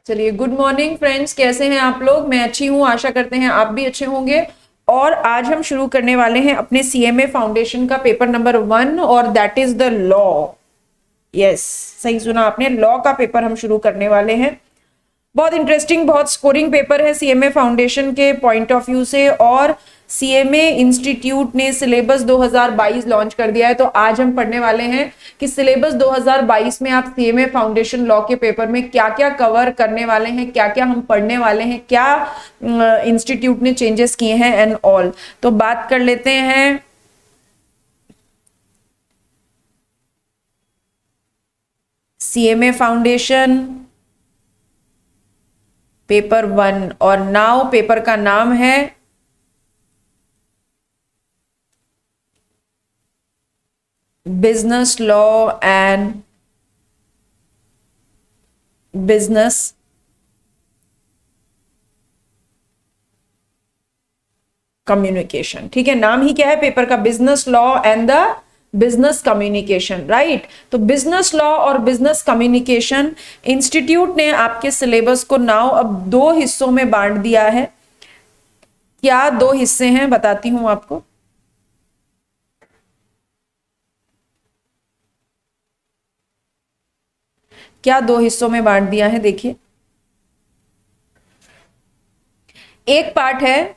चलिए, good morning friends, कैसे हैं आप लोग। मैं अच्छी हूँ, आशा करते हैं आप भी अच्छे होंगे। और आज हम शुरू करने वाले हैं अपने सीएमए फाउंडेशन का पेपर नंबर 1 और that is the law. Yes, सही सुना आपने, लॉ का पेपर हम शुरू करने वाले हैं। बहुत इंटरेस्टिंग, बहुत स्कोरिंग पेपर है सीएमए फाउंडेशन के पॉइंट ऑफ व्यू से। और सीएमए इंस्टीट्यूट ने सिलेबस 2022 लॉन्च कर दिया है, तो आज हम पढ़ने वाले हैं कि सिलेबस 2022 में आप सीएमए फाउंडेशन लॉ के पेपर में क्या क्या कवर करने वाले हैं, क्या क्या हम पढ़ने वाले हैं, क्या इंस्टीट्यूट ने चेंजेस किए हैं एंड ऑल। तो बात कर लेते हैं सीएमए फाउंडेशन पेपर 1 और नाउ पेपर का नाम है business law and business communication. ठीक है, नाम ही क्या है पेपर का, business law and the business communication, right. तो बिजनेस लॉ और बिजनेस कम्युनिकेशन इंस्टीट्यूट ने आपके सिलेबस को नाउ अब 2 हिस्सों में बांट दिया है। क्या 2 हिस्से हैं बताती हूं आपको। क्या 2 हिस्सों में बांट दिया है, देखिए। एक पार्ट है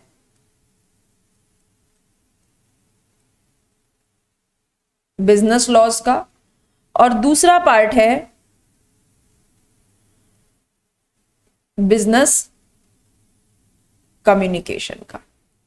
बिजनेस लॉज का और दूसरा पार्ट है बिजनेस कम्युनिकेशन का।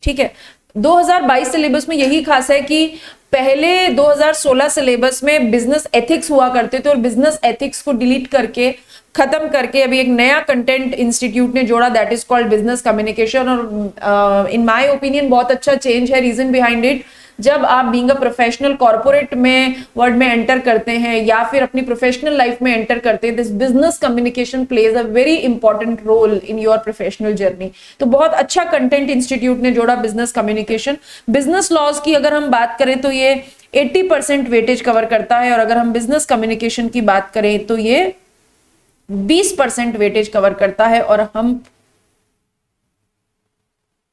ठीक है, 2022 सिलेबस में यही खास है कि पहले 2016 सिलेबस में बिजनेस एथिक्स हुआ करते थे और बिजनेस एथिक्स को डिलीट करके खत्म करके अभी एक नया कंटेंट इंस्टीट्यूट ने जोड़ा, that is called business communication. और इन माय ओपिनियन बहुत अच्छा चेंज है। रीजन बिहाइंड इट, जब आप बीइंग अ प्रोफेशनल कॉर्पोरेट में वर्ड में एंटर करते हैं या फिर अपनी प्रोफेशनल लाइफ में एंटर करते हैं, this business communication plays a very important role in your professional journey. तो बहुत अच्छा कंटेंट इंस्टीट्यूट ने जोड़ा बिजनेस कम्युनिकेशन। बिजनेस लॉज की अगर हम बात करें तो ये 80% वेटेज कवर करता है और अगर हम बिजनेस कम्युनिकेशन की बात करें तो ये 20% वेटेज कवर करता है। और हम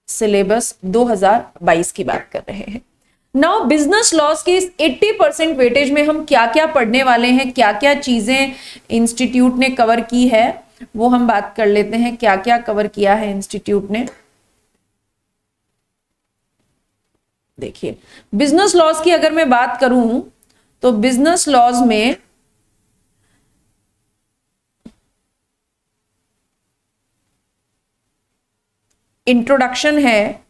सिलेबस 2022 की बात कर रहे हैं। नाउ बिजनेस लॉज की इस 80% वेटेज में हम क्या क्या पढ़ने वाले हैं, क्या क्या चीजें इंस्टीट्यूट ने कवर की है, वो हम बात कर लेते हैं। क्या क्या कवर किया है इंस्टीट्यूट ने, देखिए। बिजनेस लॉज की अगर मैं बात करूं तो बिजनेस लॉज में इंट्रोडक्शन है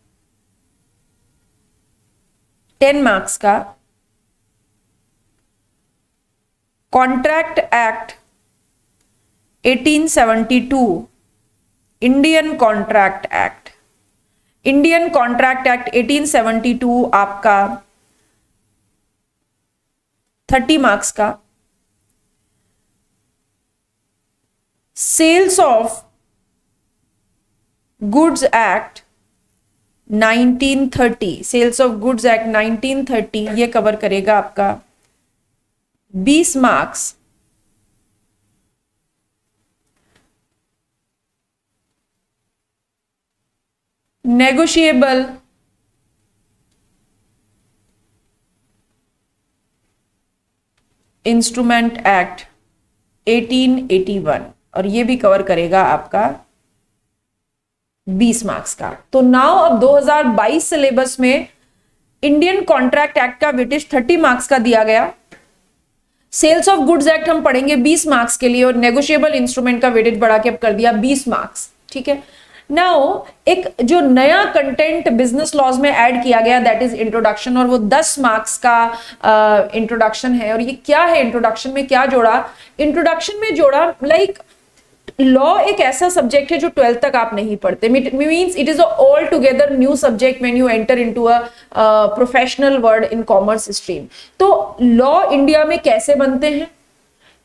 10 मार्क्स का। Contract act 1872, Indian contract act, Indian contract act 1872 आपका 30 मार्क्स का। Sales of goods act 1930, sales of goods act 1930 ये कवर करेगा आपका 20 मार्क्स। नेगोशिएबल इंस्ट्रूमेंट एक्ट 1881 और ये भी कवर करेगा आपका 20 मार्क्स का। तो नाउ अब 2022 सिलेबस में इंडियन कॉन्ट्रैक्ट एक्ट का वेटेज 30 मार्क्स का दिया गया। सेल्स ऑफ गुड्स एक्ट हम पढ़ेंगे 20 मार्क्स के लिए और नेगोशिएबल इंस्ट्रूमेंट का वेटेज बढ़ा के अब कर दिया 20 मार्क्स। ठीक है, नाउ एक जो नया कंटेंट बिजनेस लॉज में ऐड किया गया दैट इज इंट्रोडक्शन और वो 10 मार्क्स का इंट्रोडक्शन है। और ये क्या है, इंट्रोडक्शन में क्या जोड़ा, इंट्रोडक्शन में जोड़ा लाइक लॉ एक ऐसा सब्जेक्ट है जो 12th तक आप नहीं पढ़ते। Means it is all together new subject when you enter into a professional world in commerce stream. तो लॉ इंडिया में कैसे बनते हैं,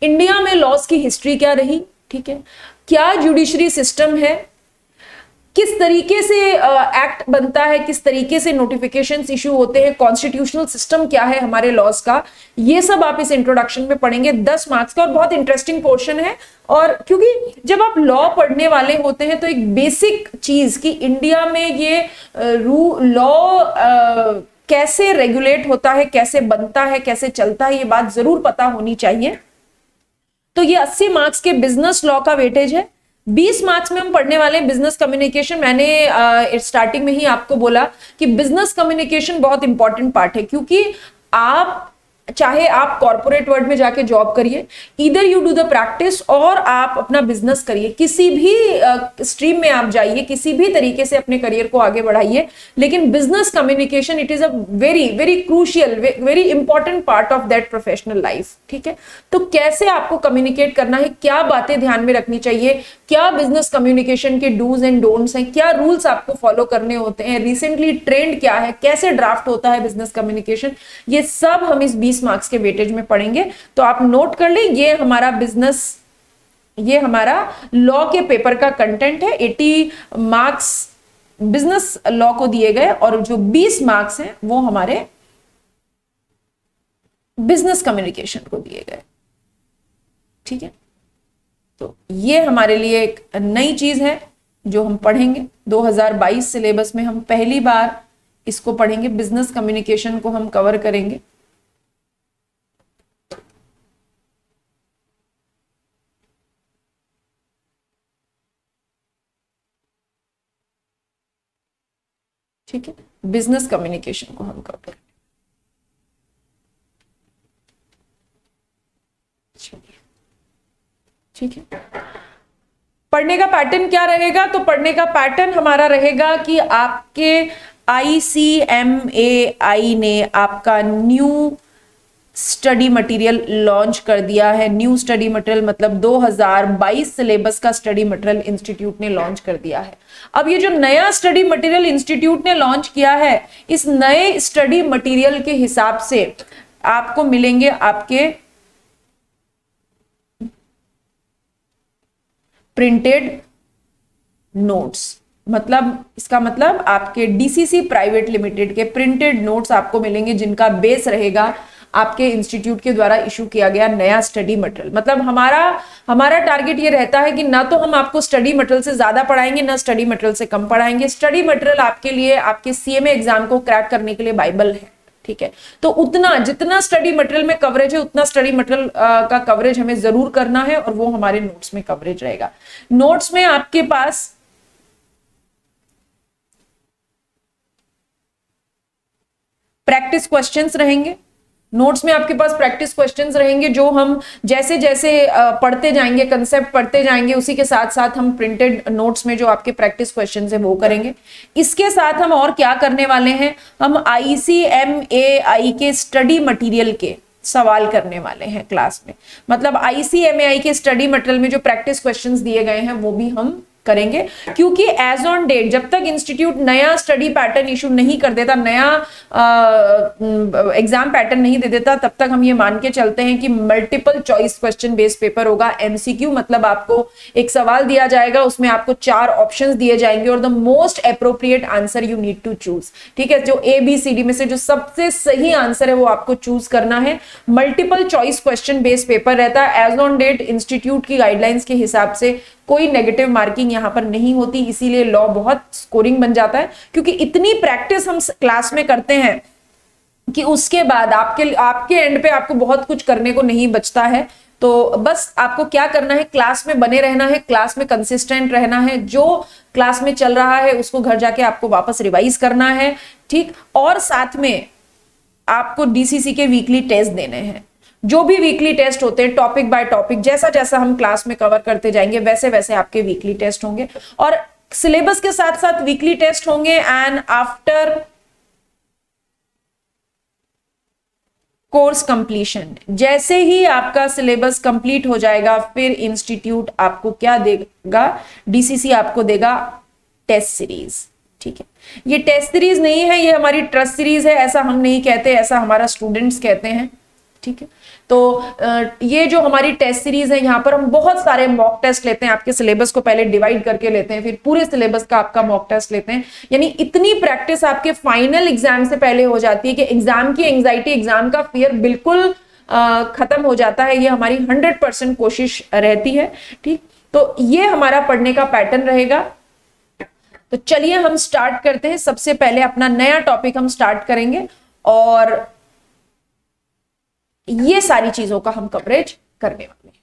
इंडिया में लॉज की हिस्ट्री क्या रही, ठीक है, क्या जुडिशरी सिस्टम है, किस तरीके से एक्ट बनता है, किस तरीके से नोटिफिकेशंस इशू होते हैं, कॉन्स्टिट्यूशनल सिस्टम क्या है हमारे लॉज का, ये सब आप इस इंट्रोडक्शन में पढ़ेंगे 10 मार्क्स का, और बहुत इंटरेस्टिंग पोर्शन है। और क्योंकि जब आप लॉ पढ़ने वाले होते हैं तो एक बेसिक चीज कि इंडिया में ये लॉ कैसे रेगुलेट होता है, कैसे बनता है, कैसे चलता है, ये बात जरूर पता होनी चाहिए। तो ये 80 मार्क्स के बिजनेस लॉ का वेटेज है। 20 मार्क्स में हम पढ़ने वाले हैं बिजनेस कम्युनिकेशन। मैंने स्टार्टिंग में ही आपको बोला कि बिजनेस कम्युनिकेशन बहुत इंपॉर्टेंट पार्ट है, क्योंकि आप चाहे आप कॉर्पोरेट वर्ल्ड में जाके जॉब करिए, इधर यू डू द प्रैक्टिस, और आप अपना बिजनेस करिए, किसी भी स्ट्रीम में आप जाइए, किसी भी तरीके से अपने करियर को आगे बढ़ाइए, लेकिन business communication it is a very very crucial, very important part of that professional life. ठीक है, तो कैसे आपको कम्युनिकेट करना है, क्या बातें ध्यान में रखनी चाहिए, क्या बिजनेस कम्युनिकेशन के डूज एंड डोंट्स हैं, क्या रूल्स आपको फॉलो करने होते हैं, रिसेंटली ट्रेंड क्या है, कैसे ड्राफ्ट होता है बिजनेस कम्युनिकेशन, ये सब हम इस 20 मार्क्स के वेटेज में पढ़ेंगे। तो आप नोट कर लें, ये हमारा लॉ के पेपर का कंटेंट है। 80 मार्क्स बिजनेस लॉ को दिए गए, और जो 20 मार्क्स हैं वो हमारे बिजनेस कम्युनिकेशन को दिए गए। ठीक है, तो ये हमारे लिए एक नई चीज है जो हम पढ़ेंगे 2022 सिलेबस में। हम पहली बार इसको पढ़ेंगे, बिजनेस कम्युनिकेशन को हम कवर करेंगे। ठीक है, बिजनेस कम्युनिकेशन को हम कवर करेंगे। ठीक है, पढ़ने का पैटर्न क्या रहेगा? तो पढ़ने का पैटर्न हमारा रहेगा कि आपके ICMAI ने आपका न्यू स्टडी मटेरियल लॉन्च कर दिया है। न्यू स्टडी मटेरियल मतलब 2022 सिलेबस का स्टडी मटेरियल इंस्टीट्यूट ने लॉन्च कर दिया है। अब ये जो नया स्टडी मटेरियल इंस्टीट्यूट ने लॉन्च किया है, इस नए स्टडी मटेरियल के हिसाब से आपको मिलेंगे आपके प्रिंटेड नोट्स। मतलब इसका मतलब आपके DCC प्राइवेट लिमिटेड के प्रिंटेड नोट्स आपको मिलेंगे, जिनका बेस रहेगा आपके इंस्टीट्यूट के द्वारा इशू किया गया नया स्टडी मटेरियल। मतलब हमारा टारगेट ये रहता है कि ना तो हम आपको स्टडी मटेरियल से ज्यादा पढ़ाएंगे, ना स्टडी मटेरियल से कम पढ़ाएंगे। स्टडी मटेरियल आपके लिए, आपके CMA एग्जाम को क्रैक करने के लिए बाइबल है। ठीक है, तो उतना जितना स्टडी मटेरियल में कवरेज है, उतना स्टडी मटेरियल का कवरेज हमें जरूर करना है, और वो हमारे नोट्स में कवरेज रहेगा। नोट्स में आपके पास प्रैक्टिस क्वेश्चंस रहेंगे। नोट्स में आपके पास प्रैक्टिस क्वेश्चंस रहेंगे, जो हम जैसे जैसे पढ़ते जाएंगे, कंसेप्ट पढ़ते जाएंगे, उसी के साथ साथ हम प्रिंटेड नोट्स में जो आपके प्रैक्टिस क्वेश्चंस है वो करेंगे। इसके साथ हम और क्या करने वाले हैं, हम ICMAI के स्टडी मटेरियल के सवाल करने वाले हैं क्लास में। मतलब ICMAI के स्टडी मटेरियल में जो प्रैक्टिस क्वेश्चंस दिए गए हैं वो भी हम करेंगे, क्योंकि एज ऑन डेट जब तक इंस्टीट्यूट नया स्टडी पैटर्न इशू नहीं कर देता, नया एग्जाम पैटर्न नहीं दे देता, तब तक हम ये मान के चलते हैं कि multiple choice question based paper होगा। MCQ मतलब आपको एक सवाल दिया जाएगा, उसमें आपको 4 ऑप्शंस दिए जाएंगे, और the most appropriate answer you need to choose. ठीक है, जो ABCD में से जो सबसे सही आंसर है वो आपको चूज करना है। Multiple choice question based paper रहता है। एज ऑन डेट इंस्टीट्यूट की गाइडलाइंस के हिसाब से कोई नेगेटिव मार्किंग यहां पर नहीं होती, इसीलिए लॉ बहुत स्कोरिंग बन जाता है, क्योंकि इतनी प्रैक्टिस हम क्लास में करते हैं कि उसके बाद आपके एंड पे आपको बहुत कुछ करने को नहीं बचता है। तो बस आपको क्या करना है, क्लास में बने रहना है, क्लास में कंसिस्टेंट रहना है, जो क्लास में चल रहा है उसको घर जाके आपको वापस रिवाइज करना है। ठीक, और साथ में आपको DCC के वीकली टेस्ट देने हैं। जो भी वीकली टेस्ट होते हैं टॉपिक बाय टॉपिक, जैसा जैसा हम क्लास में कवर करते जाएंगे वैसे वैसे आपके वीकली टेस्ट होंगे, और सिलेबस के साथ साथ वीकली टेस्ट होंगे। एंड आफ्टर कोर्स कंप्लीशन, जैसे ही आपका सिलेबस कंप्लीट हो जाएगा, फिर इंस्टीट्यूट आपको क्या देगा, DCC आपको देगा टेस्ट सीरीज। ठीक है, ये टेस्ट सीरीज नहीं है, ये हमारी ट्रस्ट सीरीज है। ऐसा हम नहीं कहते, ऐसा हमारा स्टूडेंट्स कहते हैं। ठीक है। तो ये जो हमारी टेस्ट सीरीज है, यहाँ पर हम बहुत सारे मॉक टेस्ट लेते हैं, आपके सिलेबस को पहले डिवाइड करके लेते हैं, फिर पूरे सिलेबस का आपका मॉक टेस्ट लेते हैं। यानी इतनी प्रैक्टिस आपके फाइनल एग्जाम से पहले हो जाती है कि एग्जाम की एंग्जाइटी, एग्जाम का फियर बिल्कुल खत्म हो जाता है। ये हमारी 100% कोशिश रहती है। ठीक, तो ये हमारा पढ़ने का पैटर्न रहेगा। तो चलिए हम स्टार्ट करते हैं। सबसे पहले अपना नया टॉपिक हम स्टार्ट करेंगे और ये सारी चीजों का हम कवरेज करने वाले हैं।